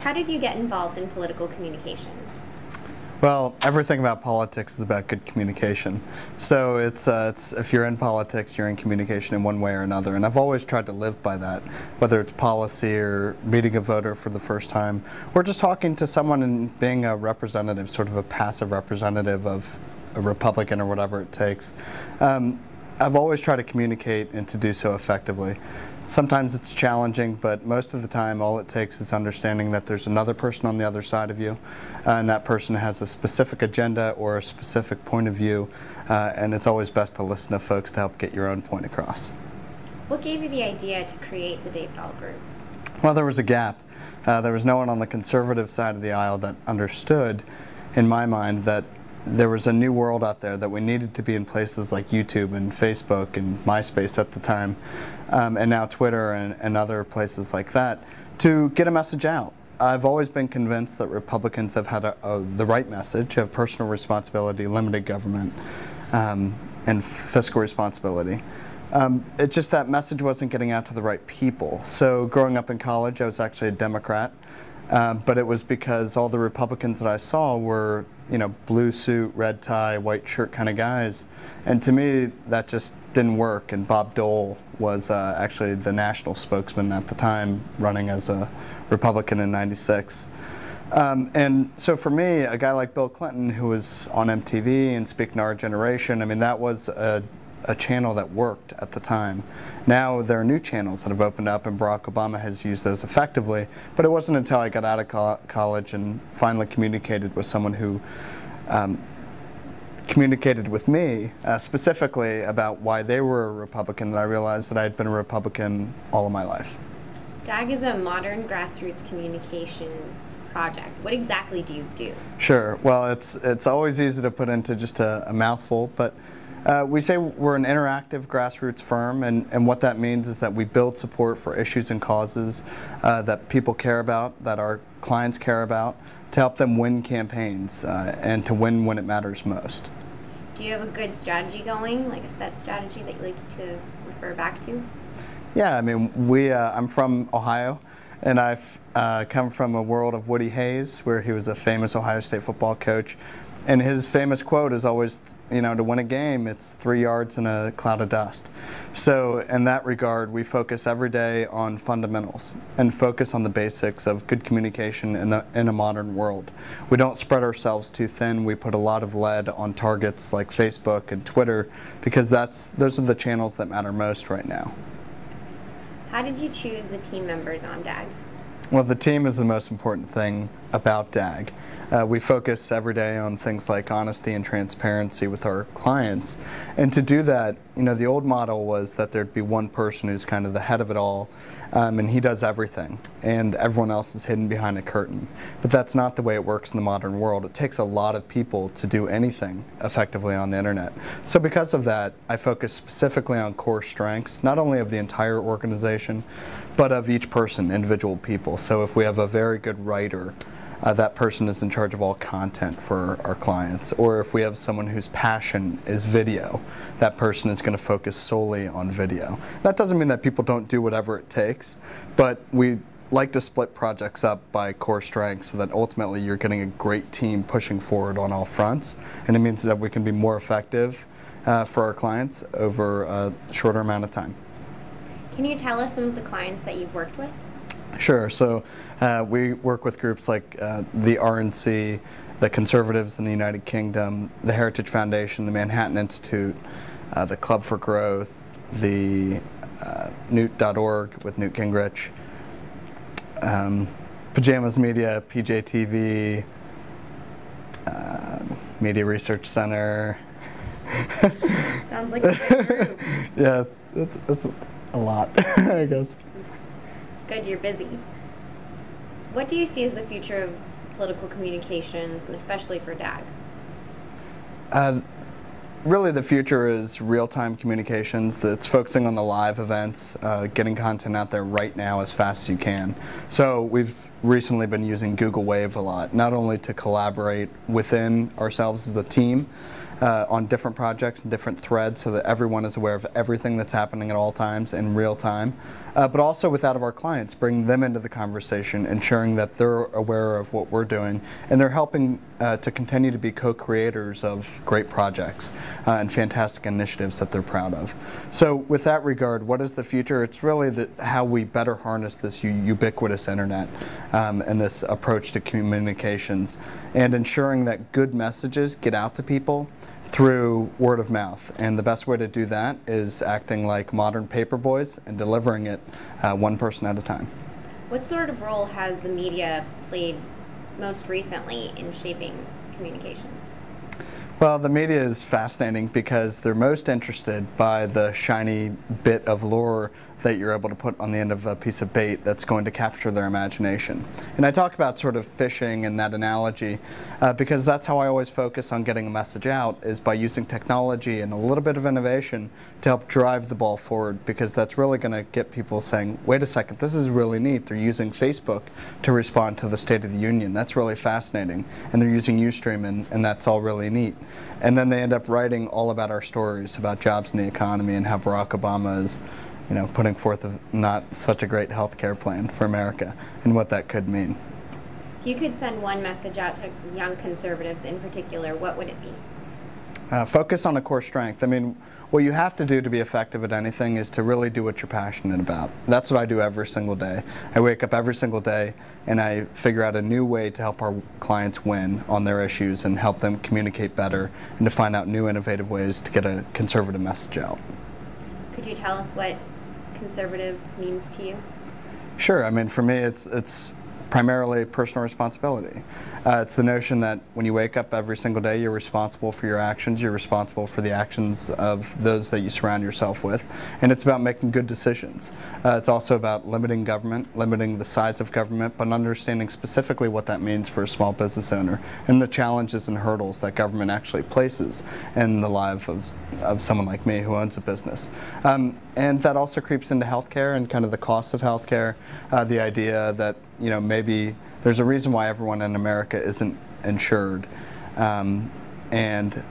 How did you get involved in political communications? Well, everything about politics is about good communication. So it's if you're in politics, you're in communication in one way or another. And I've always tried to live by that, whether it's policy or meeting a voter for the first time, or just talking to someone and being a representative, sort of a passive representative of a Republican or whatever it takes. I've always tried to communicate and to do so effectively. Sometimes it's challenging, but most of the time all it takes is understanding that there's another person on the other side of you, and that person has a specific agenda or a specific point of view, and it's always best to listen to folks to help get your own point across. What gave you the idea to create the David All Group? Well, there was a gap. There was no one on the conservative side of the aisle that understood, in my mind, that there was a new world out there, that we needed to be in places like YouTube and Facebook and MySpace at the time, and now Twitter and other places like that, to get a message out. I've always been convinced that Republicans have had the right message of personal responsibility, limited government, and fiscal responsibility. It's just that message wasn't getting out to the right people. So growing up in college, I was actually a Democrat. But it was because all the Republicans that I saw were, blue suit, red tie, white shirt kind of guys. And to me, that just didn't work. And Bob Dole was actually the national spokesman at the time, running as a Republican in '96. And so for me, a guy like Bill Clinton, who was on MTV and Speaking to Our Generation, I mean, that was a channel that worked at the time. Now there are new channels that have opened up, and Barack Obama has used those effectively, but it wasn't until I got out of college and finally communicated with someone who communicated with me specifically about why they were a Republican that I realized that I had been a Republican all of my life. DAG is a modern grassroots communication project. What exactly do you do? Sure. Well, it's always easy to put into just a mouthful, but we say we're an interactive grassroots firm, and what that means is that we build support for issues and causes that people care about, that our clients care about, to help them win campaigns and to win when it matters most. Do you have a good strategy going, like a set strategy that you like to refer back to? Yeah, I mean, I'm from Ohio, and I've come from a world of Woody Hayes, where he was a famous Ohio State football coach. And his famous quote is always, to win a game, it's 3 yards in a cloud of dust. So in that regard, we focus every day on fundamentals and focus on the basics of good communication in a modern world. We don't spread ourselves too thin. We put a lot of lead on targets like Facebook and Twitter, because those are the channels that matter most right now. How did you choose the team members on DAG? Well, the team is the most important thing about DAG. We focus every day on things like honesty and transparency with our clients. And to do that, the old model was that there'd be one person who's kind of the head of it all, and he does everything, and everyone else is hidden behind a curtain. But that's not the way it works in the modern world. It takes a lot of people to do anything effectively on the internet. So because of that, I focus specifically on core strengths, not only of the entire organization, but of each person, individual people. So if we have a very good writer, that person is in charge of all content for our clients. Or if we have someone whose passion is video, that person is going to focus solely on video. That doesn't mean that people don't do whatever it takes, but we like to split projects up by core strengths so that ultimately you're getting a great team pushing forward on all fronts. And it means that we can be more effective for our clients over a shorter amount of time. Can you tell us some of the clients that you've worked with? Sure. So we work with groups like the RNC, the Conservatives in the United Kingdom, the Heritage Foundation, the Manhattan Institute, the Club for Growth, the Newt.org with Newt Gingrich, Pajamas Media, PJTV, Media Research Center. Sounds like a good group. Yeah, it's a lot, I guess. Good, you're busy. What do you see as the future of political communications, and especially for DAG? Really, the future is real-time communications. That's focusing on the live events, getting content out there right now as fast as you can. So we've recently been using Google Wave a lot, not only to collaborate within ourselves as a team, on different projects and different threads so that everyone is aware of everything that's happening at all times in real time. But also with that of our clients, bring them into the conversation, ensuring that they're aware of what we're doing, and they're helping to continue to be co-creators of great projects and fantastic initiatives that they're proud of. So with that regard, what is the future? It's really how we better harness this ubiquitous internet and this approach to communications, and ensuring that good messages get out to people through word of mouth. And the best way to do that is acting like modern paper boys and delivering it one person at a time. What sort of role has the media played most recently in shaping communications? Well, the media is fascinating because they're most interested by the shiny bit of lure that you're able to put on the end of a piece of bait that's going to capture their imagination. And I talk about sort of fishing and that analogy because that's how I always focus on getting a message out, is by using technology and a little bit of innovation to help drive the ball forward, because that's really going to get people saying, wait a second, this is really neat. They're using Facebook to respond to the State of the Union. That's really fascinating. And they're using Ustream, and that's all really neat. And then they end up writing all about our stories, about jobs in the economy and how Barack Obama is putting forth not such a great health care plan for America and what that could mean. If you could send one message out to young conservatives in particular, what would it be? Focus on a core strength. I mean, what you have to do to be effective at anything is to really do what you're passionate about. That's what I do every single day. I wake up every single day and I figure out a new way to help our clients win on their issues and help them communicate better and to find out new innovative ways to get a conservative message out. Could you tell us what conservative means to you? Sure. I mean, for me, it's primarily personal responsibility. It's the notion that when you wake up every single day, you're responsible for your actions, you're responsible for the actions of those that you surround yourself with, and it's about making good decisions. It's also about limiting government, limiting the size of government, but understanding specifically what that means for a small business owner and the challenges and hurdles that government actually places in the life of someone like me who owns a business. And that also creeps into healthcare and kind of the cost of healthcare, the idea that maybe there's a reason why everyone in America isn't insured, and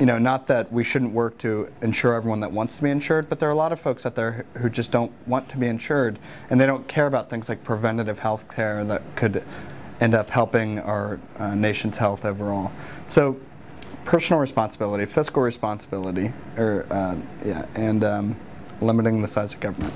not that we shouldn't work to insure everyone that wants to be insured, but there are a lot of folks out there who just don't want to be insured, and they don't care about things like preventative health care that could end up helping our nation's health overall. So personal responsibility, fiscal responsibility, and limiting the size of government.